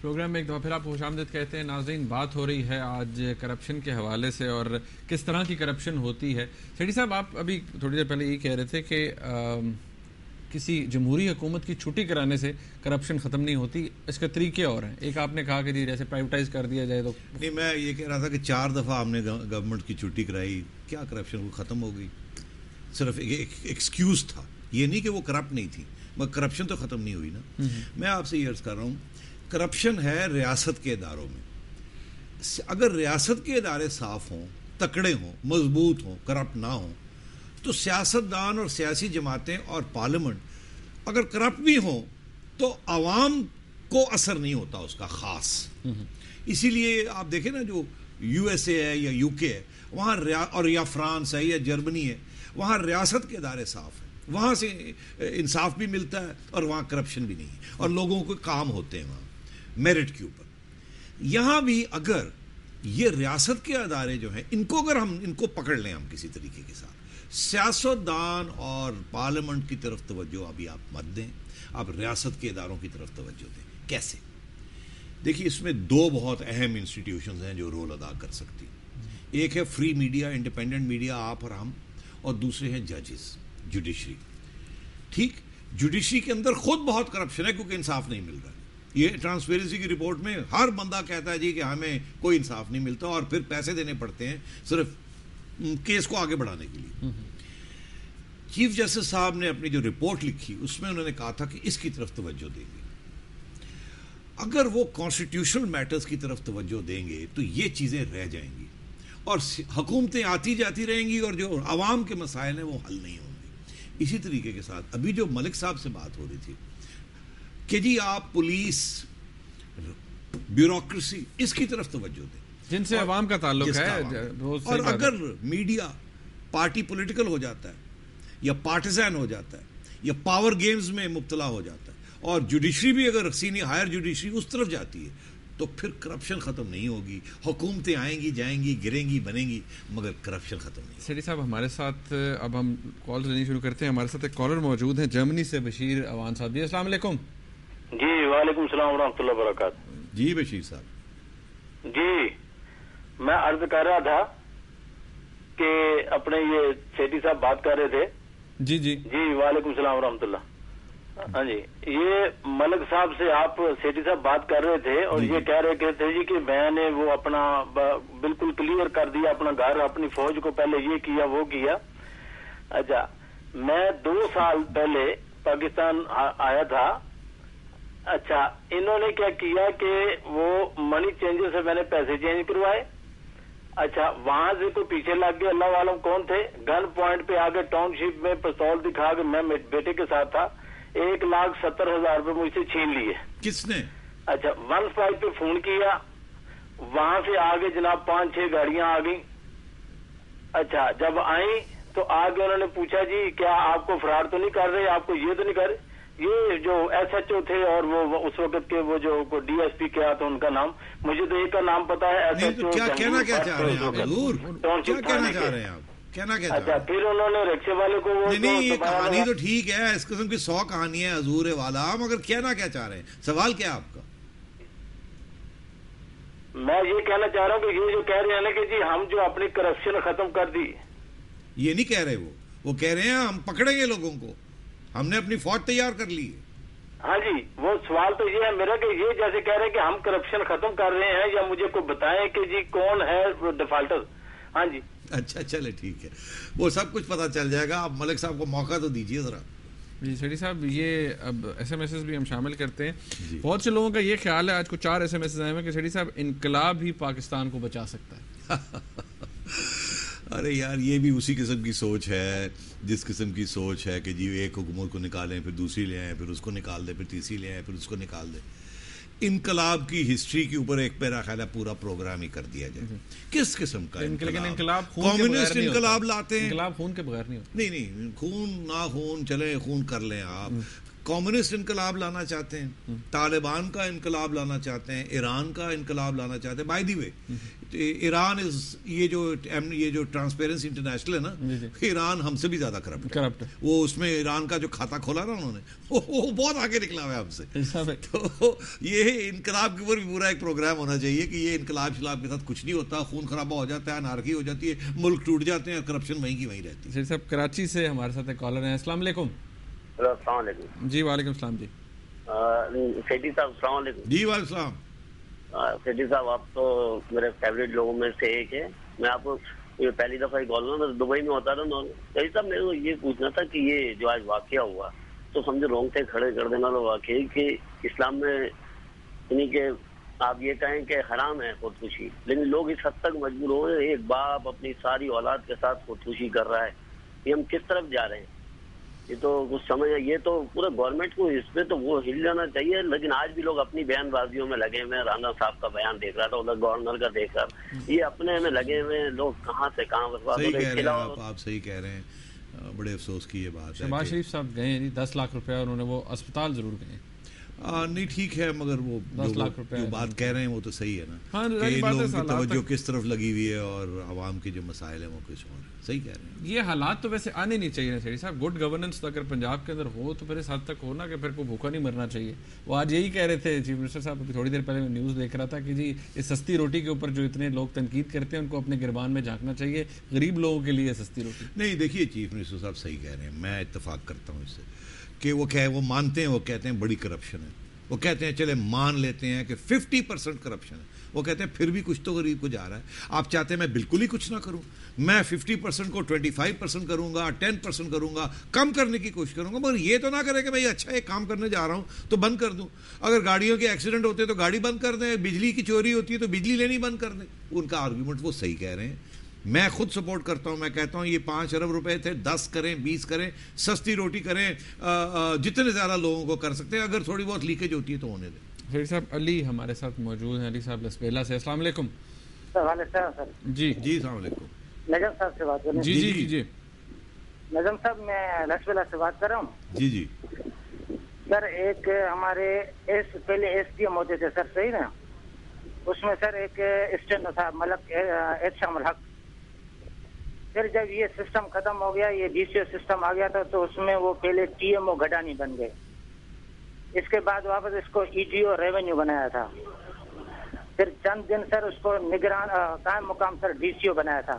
Programme में एक दफ़ा फिर आपको खुशामदीद कहते हैं। नाज़रीन, बात हो रही है आज करप्शन के हवाले से और किस तरह की करप्शन होती है। सेठी साहब, आप अभी थोड़ी देर पहले ये कह रहे थे कि किसी जमहूरी हुकूमत की छुट्टी कराने से करप्शन ख़त्म नहीं होती, इसके तरीके और हैं। एक आपने कहा कि जी जैसे प्राइवेटाइज कर दिया जाए तो नहीं, मैं ये कह रहा था कि 4 दफ़ा हमने गवर्नमेंट की छुट्टी कराई, क्या करप्शन वो ख़त्म हो गई? सिर्फ एक एक्सक्यूज़ था, ये नहीं कि वो करप्ट नहीं थी, मगर करप्शन तो ख़त्म नहीं हुई ना। मैं आपसे ये अर्ज़ कर रहा हूँ, करप्शन है रियासत के इदारों में। अगर रियासत के इदारे साफ हों, तकड़े हों, मजबूत हों, करप्ट ना हों, तो सियासतदान और सियासी जमातें और पार्लियामेंट अगर करप्ट भी हों तो आवाम को असर नहीं होता उसका खास। इसीलिए आप देखें ना, जो यूएसए है या यूके है वहाँ और या फ्रांस है या जर्मनी है, वहाँ रियासत के इदारे साफ हैं, वहाँ से इंसाफ भी मिलता है और वहाँ करप्शन भी नहीं है और लोगों को काम होते हैं वहाँ मेरिट के ऊपर। यहाँ भी अगर ये रियासत के अदारे जो हैं, इनको अगर हम इनको पकड़ लें हम किसी तरीके के साथ, सियासतदान और पार्लियामेंट की तरफ तवज्जो अभी आप मत दें, आप रियासत के इदारों की तरफ तवज्जो दें। कैसे? देखिए, इसमें 2 बहुत अहम इंस्टीट्यूशंस हैं जो रोल अदा कर सकती हैं। एक है फ्री मीडिया, इंडिपेंडेंट मीडिया, आप और हम, और दूसरे हैं जजेस, जुडिशरी। ठीक, जुडिशरी के अंदर खुद बहुत करप्शन है क्योंकि इंसाफ नहीं मिल रहा है। ये ट्रांसपेरेंसी की रिपोर्ट में हर बंदा कहता है जी कि हमें कोई इंसाफ नहीं मिलता और फिर पैसे देने पड़ते हैं सिर्फ केस को आगे बढ़ाने के लिए। चीफ जस्टिस साहब ने अपनी जो रिपोर्ट लिखी उसमें उन्होंने कहा था कि इसकी तरफ तवज्जो देंगे। अगर वो कॉन्स्टिट्यूशनल मैटर्स की तरफ तवज्जो देंगे तो ये चीजें रह जाएंगी और हुकूमतें आती जाती रहेंगी और जो आवाम के मसाइल हैं वो हल नहीं होंगे। इसी तरीके के साथ अभी जो मलिक साहब से बात हो रही थी कि जी आप पुलिस, ब्यूरोक्रेसी, इसकी तरफ तवज्जो दें जिनसे अवाम का ताल्लुक है। और अगर मीडिया पार्टी पॉलिटिकल हो जाता है या पार्टिजान हो जाता है या पावर गेम्स में मुब्तला हो जाता है और जुडिशरी भी अगर सीनियर हायर जुडिशरी उस तरफ जाती है तो फिर करप्शन खत्म नहीं होगी। हुकूमतें आएंगी जाएंगी, गिरेंगी बनेंगी, मगर करप्शन खत्म नहीं। सेठी साहब, हमारे साथ अब हम कॉल लेनी शुरू करते हैं। हमारे साथ एक कॉलर मौजूद हैं जर्मनी से, बशीर अवान साहब। जी अस्सलाम वालेकुम। जी वालेकुम सलाम रहमतुल्लाह बरकात। जी बशीर साहब। जी, मैं अर्ज कर रहा था कि अपने ये सेठी साहब बात कर रहे थे। जी जी जी वालेकुम सलाम रहमतुल्लाह। हाँ जी, ये मलिक साहब से आप सेठी साहब बात कर रहे थे और ये कह रहे थे जी कि मैंने वो अपना बिल्कुल क्लियर कर दिया अपना घर, अपनी फौज को पहले ये किया वो किया। अच्छा, मैं 2 साल पहले पाकिस्तान आया था। अच्छा, इन्होंने क्या किया कि वो मनी चेंजर से मैंने पैसे चेंज करवाए। अच्छा, वहां से कोई पीछे लग गया, अल्लाह वालम कौन थे, गन पॉइंट पे आके टाउनशिप में पिस्तौल दिखा के, मैं मेरे बेटे के साथ था, 1,70,000 रुपए मुझसे छीन लिए। किसने? अच्छा, 15 पे फोन किया, वहां से आगे जनाब 5-6 गाड़ियां आ गई। अच्छा, जब आई तो आगे उन्होंने पूछा जी क्या आपको फरार तो नहीं कर रहे, आपको ये तो नहीं कर रहे। ये जो SHO थे और वो उस वक्त के वो जो DSP क्या था उनका नाम, मुझे तो एक का नाम पता है SHO। क्या कहना क्या चाह रहे हैं आप हजूर? क्या कहना चाह रहे हैं आप? कहना क्या? अच्छा, फिर उन्होंने रिक्शे वाले को वो नहीं, ये कहानी तो ठीक है, इस किस्म की 100 कहानियां हजूर वाला, मगर कहना क्या चाह रहे हैं? सवाल क्या आपका? मैं ये कहना चाह रहा हूँ कि ये जो कह रहे हैं ना कि जी हम जो अपनी करप्शन खत्म कर दी, ये नहीं कह रहे वो कह रहे हैं हम पकड़ेंगे लोगों को, हमने अपनी फौज तैयार कर ली है। हाँ जी, वो सवाल तो ये है मेरा कि ये जैसे कह रहे हैं कि हम करप्शन खत्म कर रहे हैं, या मुझे कोई बताएं कि जी कौन है डिफाल्टर। हाँ जी, अच्छा चले ठीक है, वो सब कुछ पता चल जाएगा। आप मलिक साहब को मौका तो दीजिए जरा। जी सेठी साहब, ये अब SMS भी हम शामिल करते हैं। बहुत से लोगों का ये ख्याल है, आज को 4 SMS आए हैं कि सेठी साहब इनकलाब ही पाकिस्तान को बचा सकता है। अरे यार, ये भी उसी किस्म की सोच है जिस किस्म की सोच है कि जी एक हुकूमत को निकालें, फिर दूसरी ले आए, फिर उसको निकाल दे, फिर तीसरी ले आए, फिर उसको निकाल दे। इनकलाब की हिस्ट्री के ऊपर एक मेरा ख्याल है पूरा प्रोग्राम ही कर दिया जाए। किस किस्म का इनकलाब? कम्युनिस्ट इनकलाब लाते हैं। इनकलाब खून के बगैर नहीं होता। नहीं, खून ना खून चले, खून कर लें आप, कम्युनिस्ट इनकलाब लाना चाहते हैं, तालिबान का इनकलाब लाना चाहते हैं, ईरान का इनकलाब लाना चाहते हैं। बाय द वे ईरान ये जो ट्रांसपेरेंसी इंटरनेशनल है ना, ईरान हमसे भी ज्यादा करप्ट है। वो उसमें ईरान का जो खाता खोला ना उन्होंने, वो बहुत आगे निकला हुआ है हमसे। तो ये इनकलाब के ऊपर भी पूरा एक प्रोग्राम होना चाहिए कि ये इनकलाब शलाब के साथ कुछ नहीं होता, खून खराबा हो जाता है, अनारकी हो जाती है, मुल्क टूट जाते हैं, करप्शन वहीं की वहीं रहती है। सब कराची से हमारे साथ एक कॉलर है। अस्सलाम वालेकुम। जी वालेकुम सलाम। जी सेठी साहब अस्सलाम वालेकुम। जी वालेकुम सलाम। सेठी साहब आप तो मेरे फेवरेट लोगों में से एक है। मैं आपको ये पहली दफा ही कॉल ना दुबई में होता था ना। सेठी साहब मेरे को ये पूछना था कि ये जो आज वाकया हुआ तो समझो रोंगटे खड़े कर देना तो वाकई कि इस्लाम में यानी कि आप ये कहें कि हराम है खुदकुशी, लेकिन लोग इस हद तक मजबूर हो गए। एक बाप अपनी सारी औलाद के साथ खुदकुशी कर रहा है, ये हम किस तरफ जा रहे हैं? ये तो कुछ समझ है। ये तो पूरा गवर्नमेंट को इसमें तो वो हिल जाना चाहिए, लेकिन आज भी लोग अपनी बयानबाजियों में लगे हुए हैं। राना साहब का बयान देख रहा था, उधर गवर्नर का देख रहा, ये अपने में लगे हुए हैं। लोग कहाँ से कहाँ बर्बाद हो रहे हैं। आप सही कह रहे हैं, बड़े अफसोस की ये बात है। शहबाज शरीफ साहब गए नहीं, 10 लाख रुपया उन्होंने, वो अस्पताल जरूर गए। नहीं ठीक है, मगर वो 10 लाख रुपए जो बात कह रहे हैं वो तो सही है ना। हाँ, कि लोगों की तवज्जो किस तरफ लगी हुई है और आवाम के जो मसाइल हैं वो कुछ और सही कह रहे हैं। ये हालात तो वैसे आने नहीं चाहिए ना सेठी साहब। गुड गवर्नेंस तो अगर पंजाब के अंदर हो तो फिर इस हद तक हो ना कि फिर को भूखा नहीं मरना चाहिए। वो आज यही कह रहे थे चीफ मिनिस्टर साहब। अभी थोड़ी देर पहले मैं न्यूज़ देख रहा था कि जी इस सस्ती रोटी के ऊपर जो इतने लोग तनकीद करते हैं उनको अपने गिरबान में झांकना चाहिए। गरीब लोगों के लिए सस्ती रोटी नहीं। देखिए चीफ मिनिस्टर साहब सही कह रहे हैं, मैं इत्तेफाक करता हूँ इससे कि वो मानते हैं, वो कहते हैं बड़ी करप्शन है। वो कहते हैं चले मान लेते हैं कि 50% करप्शन है। वो कहते हैं फिर भी कुछ तो गरीब को जा रहा है। आप चाहते हैं मैं बिल्कुल ही कुछ ना करूं, मैं 50% को 25% करूंगा, 10% करूंगा, कम करने की कोशिश करूंगा, मगर ये तो ना करें कि भाई अच्छा एक काम करने जा रहा हूं तो बंद कर दूं। अगर गाड़ियों के एक्सीडेंट होते हैं तो गाड़ी बंद कर दें, बिजली की चोरी होती है तो बिजली लेनी बंद कर दें। उनका आर्गूमेंट वो सही कह रहे हैं, मैं खुद सपोर्ट करता हूं। मैं कहता हूं ये 5 अरब रुपए थे, 10 करें, 20 करें, सस्ती रोटी करें, जितने ज्यादा लोगों को कर सकते हैं। अगर थोड़ी बहुत लीकेज होती है तो होने दें। फिर साहब अली हमारे साथ मौजूद हैं। अली साहब लसबेला से। अस्सलाम वालेकुम। जी जी अस्सलाम वालेकुम। नजम साहब से बात कर रहे हैं। जी जी जी नजम साहब मैं लसबेला से बात कर रहा हूँ। जी जी सर एक हमारे पहले एसडीएम होते थे सर, सही ना, उसमें सर एक स्टेनो था मलक एहतशामुल हक। फिर जब ये सिस्टम खत्म हो गया, ये डीसीओ सिस्टम आ गया था, तो उसमें वो पहले टीएमओ गडानी बन गए। इसके बाद वापस इसको ईडीओ रेवेन्यू बनाया था। फिर चंद दिन सर उसको निगरान कायम मुकाम सर डीसीओ बनाया था।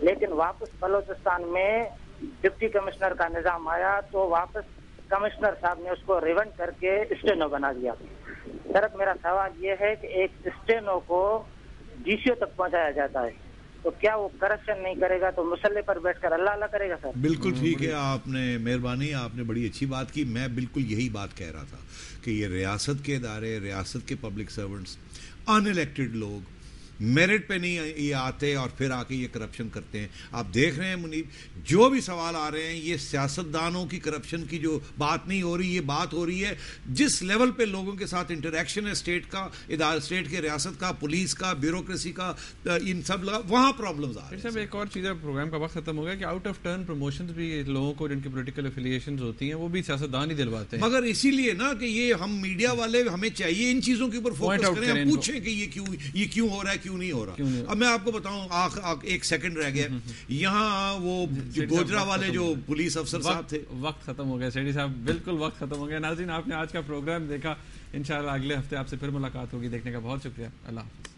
लेकिन वापस बलोचिस्तान में डिप्टी कमिश्नर का निजाम आया तो वापस कमिश्नर साहब ने उसको रिवन करके स्टेनो बना दिया। सर मेरा सवाल ये है कि एक स्टेनो को डीसीओ तक पहुंचाया जाता है तो क्या वो करप्शन नहीं करेगा तो मुसल्ले पर बैठकर अल्लाह अल्लाह करेगा? सर बिल्कुल ठीक है, आपने मेहरबानी, आपने बड़ी अच्छी बात की। मैं बिल्कुल यही बात कह रहा था कि ये रियासत के इदारे, रियासत के पब्लिक सर्वेंट्स, अनइलेक्टेड लोग मेरिट पे नहीं ये आते और फिर आके ये करप्शन करते हैं। आप देख रहे हैं मुनीब, जो भी सवाल आ रहे हैं ये सियासतदानों की करप्शन की जो बात नहीं हो रही, ये बात हो रही है जिस लेवल पे लोगों के साथ इंटरेक्शन है, स्टेट का, स्टेट के रियासत का, पुलिस का, ब्यूरोक्रेसी का, इन सब वहां प्रॉब्लम्स आ रही है। एक और चीज़, प्रोग्राम का वक्त खत्म हो गया कि आउट ऑफ टर्न प्रमोशंस भी लोगों को जिनकी पॉलिटिकल एफिलिएशंस होती हैं वो भी सियासतदान ही दिलवाते हैं। मगर इसीलिए ना कि ये हम मीडिया वाले हमें चाहिए इन चीजों के ऊपर फोकस करें, हम पूछें कि ये क्यों हो रहा है, क्यों नहीं हो रहा। अब मैं आपको बताऊं, एक सेकंड रह गया, यहाँ वो गोजरा वाले जो पुलिस अफसर साहब थे। वक्त खत्म हो गया सेठी साहब, बिल्कुल वक्त खत्म हो गया। नाज़रीन आपने आज का प्रोग्राम देखा, इंशाल्लाह अगले हफ्ते आपसे फिर मुलाकात होगी। देखने का बहुत शुक्रिया। अल्लाह हाफ़िज़।